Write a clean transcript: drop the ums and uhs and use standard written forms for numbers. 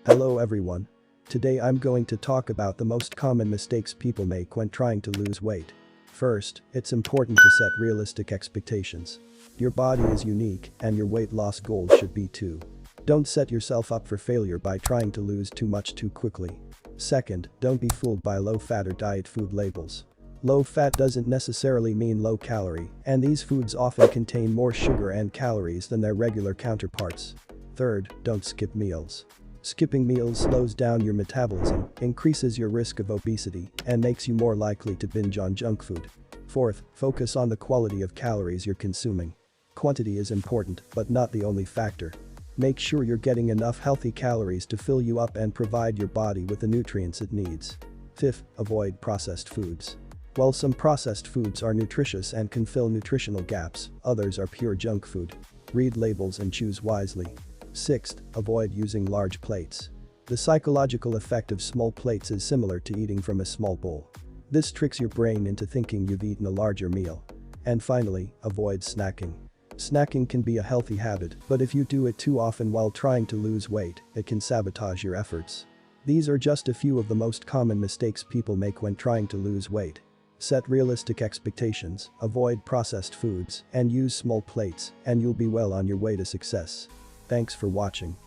Hello everyone. Today I'm going to talk about the most common mistakes people make when trying to lose weight. First, it's important to set realistic expectations. Your body is unique and your weight loss goals should be too. Don't set yourself up for failure by trying to lose too much too quickly. Second, don't be fooled by low-fat or diet food labels. Low fat doesn't necessarily mean low calorie, and these foods often contain more sugar and calories than their regular counterparts. Third, don't skip meals. Skipping meals slows down your metabolism, increases your risk of obesity, and makes you more likely to binge on junk food. Fourth, focus on the quality of calories you're consuming. Quantity is important, but not the only factor. Make sure you're getting enough healthy calories to fill you up and provide your body with the nutrients it needs. Fifth, avoid processed foods. While some processed foods are nutritious and can fill nutritional gaps, others are pure junk food. Read labels and choose wisely. Sixth, avoid using large plates. The psychological effect of small plates is similar to eating from a small bowl. This tricks your brain into thinking you've eaten a larger meal. And finally, avoid snacking. Snacking can be a healthy habit, but if you do it too often while trying to lose weight, it can sabotage your efforts. These are just a few of the most common mistakes people make when trying to lose weight. Set realistic expectations, avoid processed foods, and use small plates, and you'll be well on your way to success. Thanks for watching.